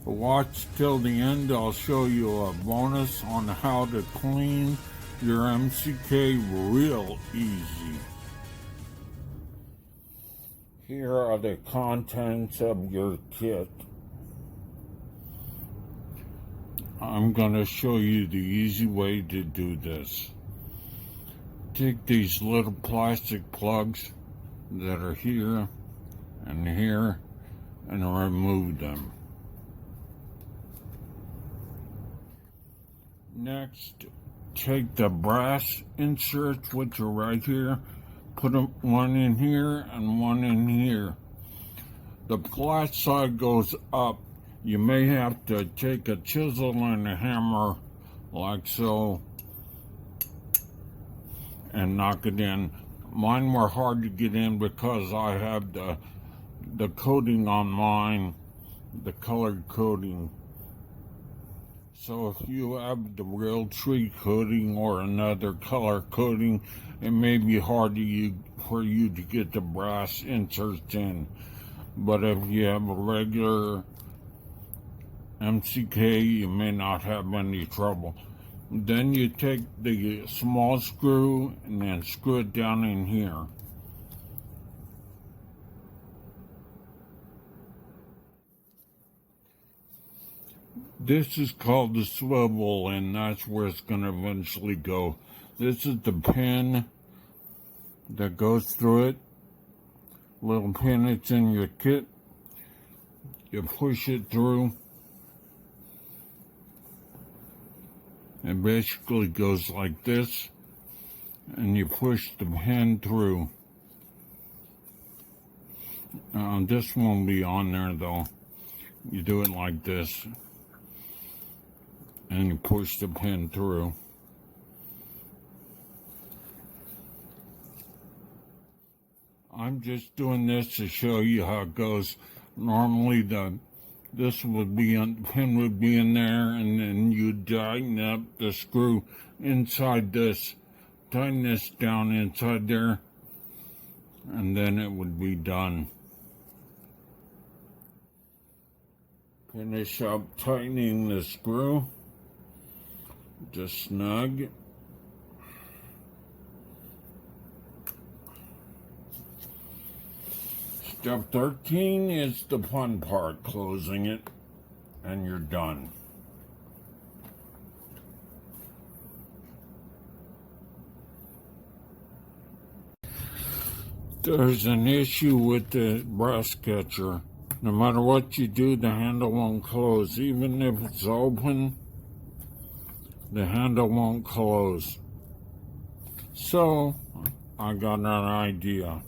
Watch till the end. I'll show you a bonus on how to clean your MCK real easy. Here are the contents of your kit. I'm going to show you the easy way to do this. Take these little plastic plugs that are here and here and remove them. Next, take the brass inserts, which are right here, put one in here and one in here. The flat side goes up. You may have to take a chisel and a hammer like so and knock it in. Mine were hard to get in because I have the coating on mine, the colored coating. So if you have the real tree coating or another color coating, it may be hard for you to get the brass inserts in. But if you have a regular MCK, you may not have any trouble. Then you take the small screw and then screw it down in here. This is called the swivel, and that's where it's going to eventually go. This is the pin that goes through it. Little pin that's in your kit. You push it through. It basically goes like this, and you push the pin through. This won't be on there though. You do it like this, and you push the pin through. I'm just doing this to show you how it goes. Normally this would be the pin would be in there, and then you tighten up the screw inside this, tighten this down inside there, and then it would be done. Finish up tightening the screw, just snug. Step 13 is the fun part, closing it, and you're done. There's an issue with the brass catcher. No matter what you do, the handle won't close. Even if it's open, the handle won't close. So, I got an idea.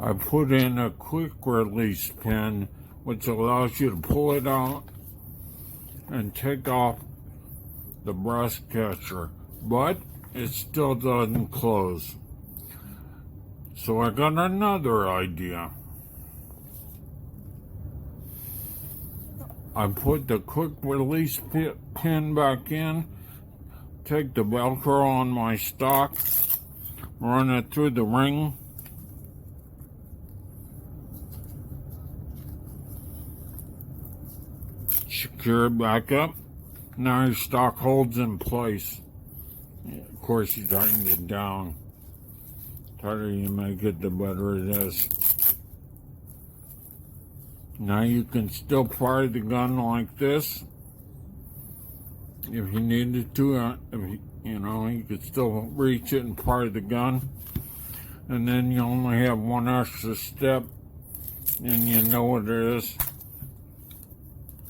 I put in a quick release pin, which allows you to pull it out and take off the brass catcher, but it still doesn't close. So I got another idea. I put the quick release pin back in, take the Velcro on my stock, run it through the ring, secure it back up. Now your stock holds in place. Of course, you tighten it down. The tighter you make it, the better it is. Now you can still fire the gun like this if you needed to. You could still reach it and fire the gun, and then you only have one extra step, and you know what it is.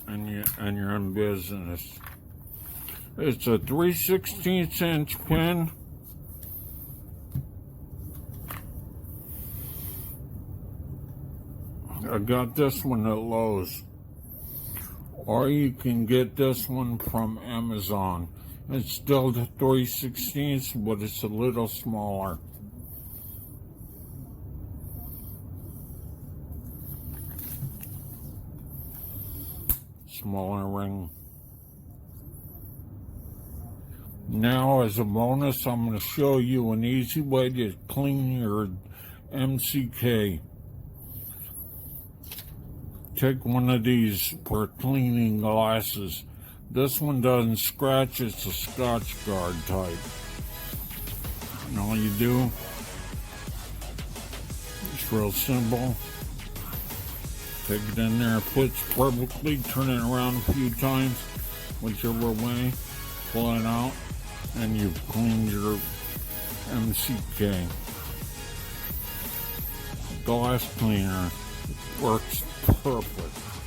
And you're in business. It's a 3/16 inch pin. I got this one at Lowe's. Or you can get this one from Amazon. It's still the 3/16, but it's a little smaller. Smaller ring. Now, as a bonus, I'm going to show you an easy way to clean your MCK. take one of these for cleaning glasses. This one doesn't scratch, it's a Scotch Guard type. And all you do, it's real simple. Take it in there, it fits perfectly, turn it around a few times, whichever way, pull it out, and you've cleaned your MCK. Glass cleaner works perfect.